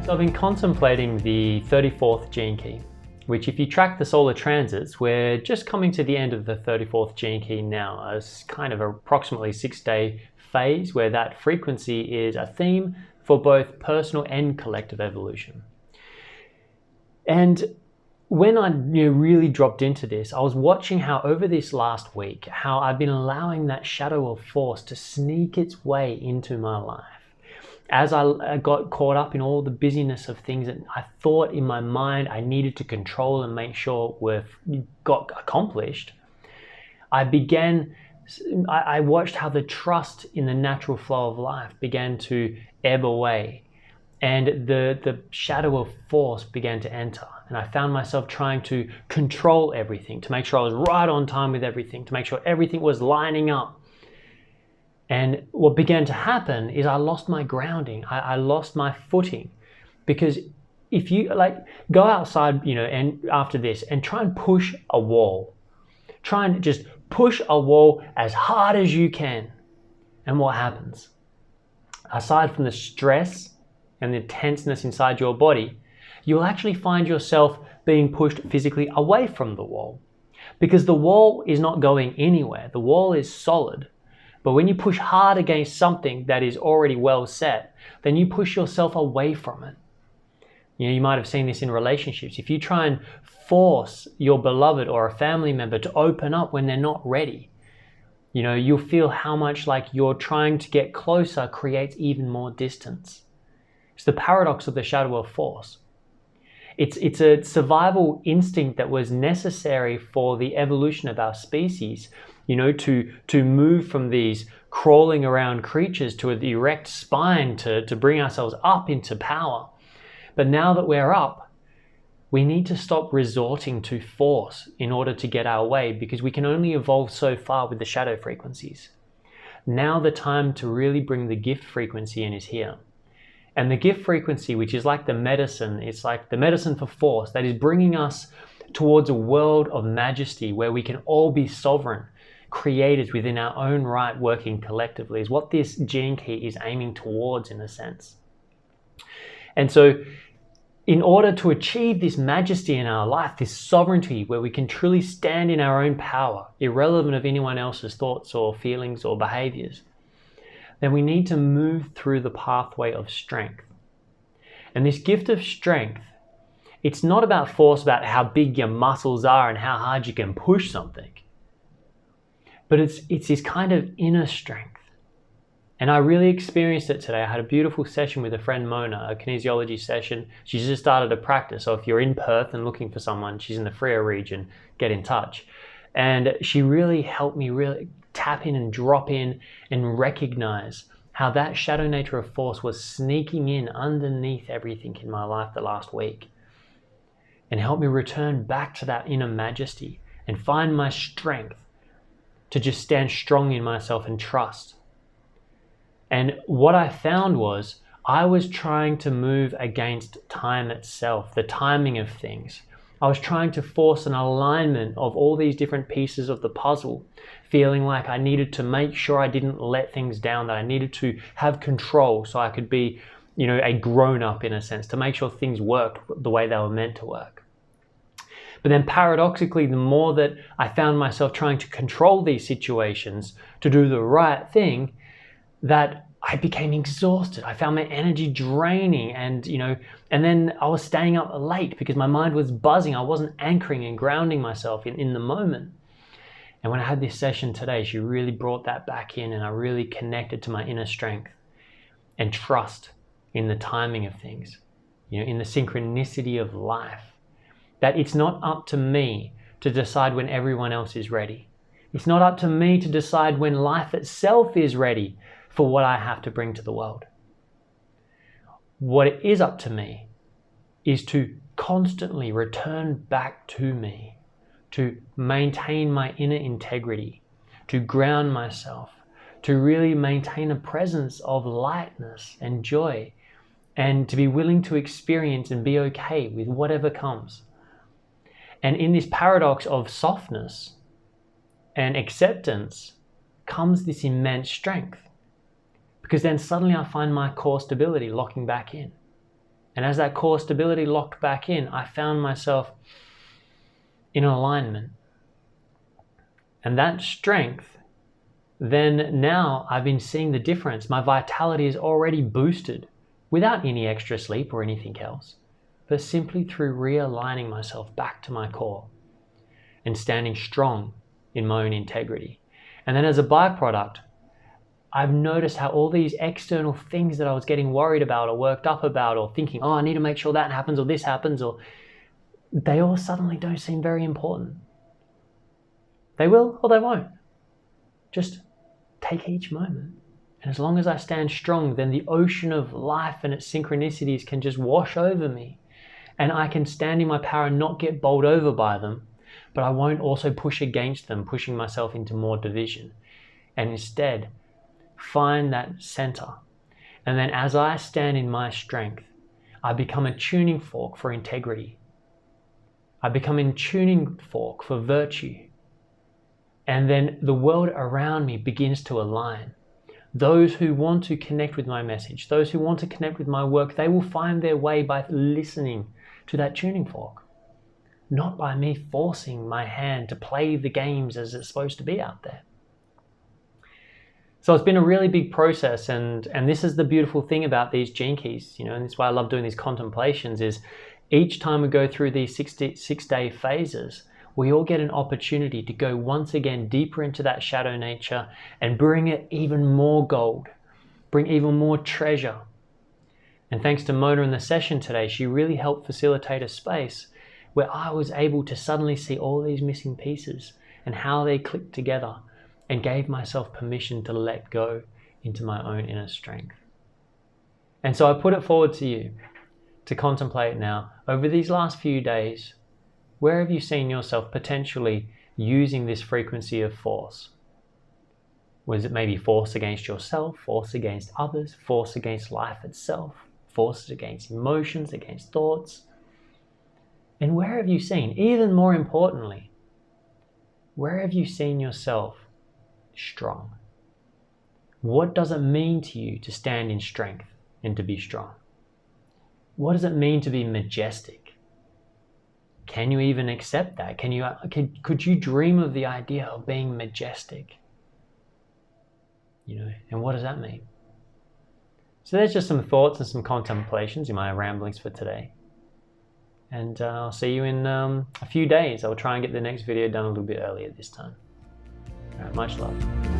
So I've been contemplating the 34th gene key, which if you track the solar transits, we're just coming to the end of the 34th gene key now, as kind of approximately 6-day phase where that frequency is a theme for both personal and collective evolution. And when I really dropped into this, I was watching how over this last week, how I've been allowing that shadow of force to sneak its way into my life. As I got caught up in all the busyness of things that I thought in my mind I needed to control and make sure got accomplished, I watched how the trust in the natural flow of life began to ebb away, and the shadow of force began to enter. And I found myself trying to control everything, to make sure I was right on time with everything, to make sure everything was lining up. And what began to happen is I lost my grounding. I lost my footing, because if you go outside, and after this and try and push a wall, try and just push a wall as hard as you can. And what happens? Aside from the stress and the tenseness inside your body, you'll actually find yourself being pushed physically away from the wall, because the wall is not going anywhere. The wall is solid. But when you push hard against something that is already well set, then you push yourself away from it. You might have seen this in relationships. If you try and force your beloved or a family member to open up when they're not ready, you'll feel how much like you're trying to get closer creates even more distance. It's the paradox of the shadow of force. It's a survival instinct that was necessary for the evolution of our species, to move from these crawling around creatures to an erect spine to bring ourselves up into power. But now that we're up, we need to stop resorting to force in order to get our way, because we can only evolve so far with the shadow frequencies. Now the time to really bring the gift frequency in is here. And the gift frequency, which is like the medicine, it's like the medicine for force that is bringing us towards a world of majesty where we can all be sovereign, creators within our own right, working collectively, is what this gene key is aiming towards in a sense. And so in order to achieve this majesty in our life, this sovereignty where we can truly stand in our own power, irrelevant of anyone else's thoughts or feelings or behaviors, then we need to move through the pathway of strength. And this gift of strength, it's not about force, about how big your muscles are and how hard you can push something. But it's this kind of inner strength. And I really experienced it today. I had a beautiful session with a friend, Mona, a kinesiology session. She's just started a practice. So if you're in Perth and looking for someone, she's in the 𝚑𝚘 region, get in touch. And she really helped me really tap in and drop in and recognize how that shadow nature of force was sneaking in underneath everything in my life the last week, and help me return back to that inner majesty and find my strength to just stand strong in myself and trust. And what I found was I was trying to move against time itself, the timing of things. I was trying to force an alignment of all these different pieces of the puzzle, feeling like I needed to make sure I didn't let things down, that I needed to have control so I could be, a grown-up in a sense, to make sure things worked the way they were meant to work. But then paradoxically, the more that I found myself trying to control these situations to do the right thing, that I became exhausted. I found my energy draining, and then I was staying up late because my mind was buzzing. I wasn't anchoring and grounding myself in the moment. And when I had this session today, she really brought that back in, and I really connected to my inner strength and trust in the timing of things, in the synchronicity of life. That it's not up to me to decide when everyone else is ready. It's not up to me to decide when life itself is ready for what I have to bring to the world. What it is up to me is to constantly return back to me, to maintain my inner integrity, to ground myself, to really maintain a presence of lightness and joy, and to be willing to experience and be okay with whatever comes. And in this paradox of softness and acceptance comes this immense strength, because then suddenly I find my core stability locking back in. And as that core stability locked back in, I found myself in alignment. And that strength, then now I've been seeing the difference. My vitality is already boosted without any extra sleep or anything else, but simply through realigning myself back to my core and standing strong in my own integrity. And then as a byproduct, I've noticed how all these external things that I was getting worried about or worked up about or thinking, oh, I need to make sure that happens or this happens, or they all suddenly don't seem very important. They will or they won't. Just take each moment. And as long as I stand strong, then the ocean of life and its synchronicities can just wash over me. And I can stand in my power and not get bowled over by them, but I won't also push against them, pushing myself into more division. And instead, find that center. And then as I stand in my strength, I become a tuning fork for integrity. I become a tuning fork for virtue. And then the world around me begins to align. Those who want to connect with my message, those who want to connect with my work, they will find their way by listening to that tuning fork, not by me forcing my hand to play the games as it's supposed to be out there. So it's been a really big process, and this is the beautiful thing about these gene keys, and that's why I love doing these contemplations, is each time we go through these six-day phases, we all get an opportunity to go once again deeper into that shadow nature and bring it even more gold, bring even more treasure. And thanks to Mona in the session today, she really helped facilitate a space where I was able to suddenly see all these missing pieces and how they clicked together, and gave myself permission to let go into my own inner strength. And so I put it forward to you to contemplate now, over these last few days, where have you seen yourself potentially using this frequency of force? Was it maybe force against yourself, force against others, force against life itself, forces against emotions, against thoughts? And where have you seen, even more importantly, where have you seen yourself strong? What does it mean to you to stand in strength and to be strong? What does it mean to be majestic? Can you even accept that? Could you dream of the idea of being majestic? And what does that mean? So there's just some thoughts and some contemplations in my ramblings for today. And I'll see you in a few days. I'll try and get the next video done a little bit earlier this time. All right, much love.